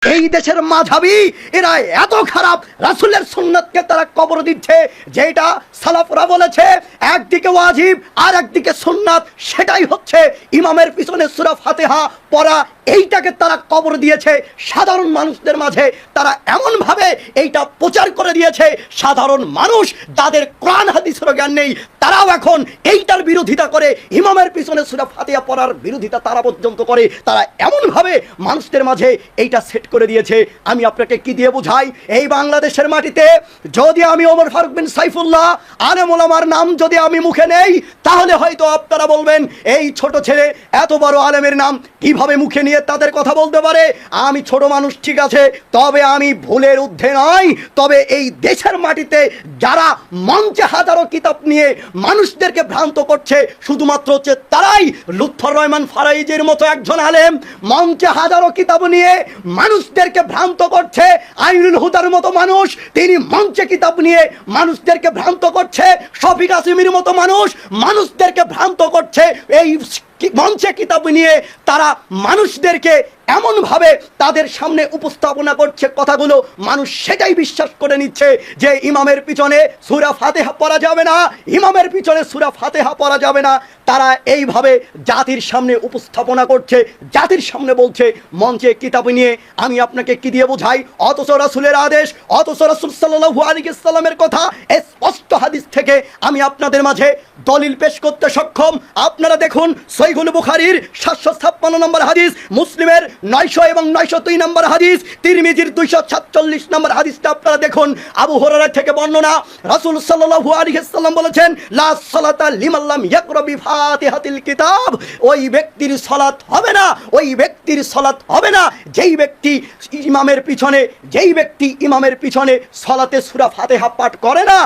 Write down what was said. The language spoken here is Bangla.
এই দেশের মাঝাবি এরা এত খারাপ, রাসূলের সুন্নাতকে তারা কবর দিচ্ছে। যেটা সালাফরা বলেছে একদিকে ওয়াজিব আর একদিকে সুন্নাত, সেটাই হচ্ছে ইমামের পিছনে সূরা ফাতিহা পড়া। এইটাকে তারা কবর দিয়েছে সাধারণ মানুষদের মাঝে। তারা এমনভাবে এইটা প্রচার করে দিয়েছে, সাধারণ মানুষ যাদের কোরআন হাদিসের জ্ঞান নেই তারাও এখন এইটার বিরোধিতা করে, ইমামের পিছনে সূরা ফাতিহা পড়ার বিরোধিতা তারা পর্যন্ত করে। তারা এমনভাবে মানুষদের মাঝে এইটা সেট করে দিয়েছে। আমি আপনাকে কি দিয়ে বোঝাই, এই বাংলাদেশের মাটিতে যদি আমি ওমর ফারুক বিন সাইফুল্লাহ আলেম ওলামার নাম যদি আমি মুখে নেই, তাহলে হয়তো আপনারা বলবেন এই ছোট ছেলে এত বড় আলেমের নাম কিভাবে মুখে নিয়ে তাদের কথা বলতে পারে। আমি ছোট মানুষ ঠিক আছে, তবে আমি ভুলের ঊর্ধ্বে নয়। তবে এই দেশের মাটিতে যারা মঞ্চে হাজারো কিতাব নিয়ে মানুষদেরকে ভ্রান্ত করছে, শুধুমাত্র হচ্ছে তারাই। লুৎফর রহমান ফারাইজের মতো একজন আলেম মঞ্চে হাজারো কিতাব নিয়ে মানুষদেরকে ভ্রান্ত করছে। আইনুল হুদার মতো মানুষ, তিনি মঞ্চে কিতাব নিয়ে মানুষদেরকে ভ্রান্ত করছে। শফিক আসিমির মতো মানুষ মানুষদেরকে ভ্রান্ত করছে। এই মঞ্চে কিতাব নিয়ে তারা মানুষদেরকে এমনভাবে তাদের সামনে উপস্থাপনা করছে কথাগুলো, মানুষ সেটাই বিশ্বাস করে নিচ্ছে যে ইমামের পিছনে সূরা ফাতিহা পড়া যাবে না, ইমামের পিছনে সূরা ফাতিহা পড়া যাবে না। তারা এইভাবে জাতির সামনে উপস্থাপনা করছে, জাতির সামনে বলছে মঞ্চে কিতাব নিয়ে। আমি আপনাকে কি দিয়ে বোঝাই, অথচ রাসূলের আদেশ, অথচ রাসূল সাল্লাল্লাহু আলাইহি ওয়াসাল্লামের কথা স্পষ্ট হাদিস থেকে আমি আপনাদের মাঝে দলিল পেশ করতে সক্ষম। আপনারা দেখুন সহিহুল বুখারীর 756 নম্বর হাদিস, মুসলিমের 900 এবং 902 নম্বর হাদিস, তিরমিজির 246 নম্বর হাদিসটা আপনারা দেখুন। আবু হুরায়রা থেকে বর্ণনা, রাসূল সাল্লাল্লাহু আলাইহি ওয়াসাল্লাম বলেছেন, লা সালাতা লিমান লাম ইয়াকরা বিফাতিহাতিল কিতাব। ওই ব্যক্তির সালাত হবে না, ওই ব্যক্তির সালাত হবে না যেই ব্যক্তি ইমামের পিছনে সালাতে সূরা ফাতিহা পাঠ করে না।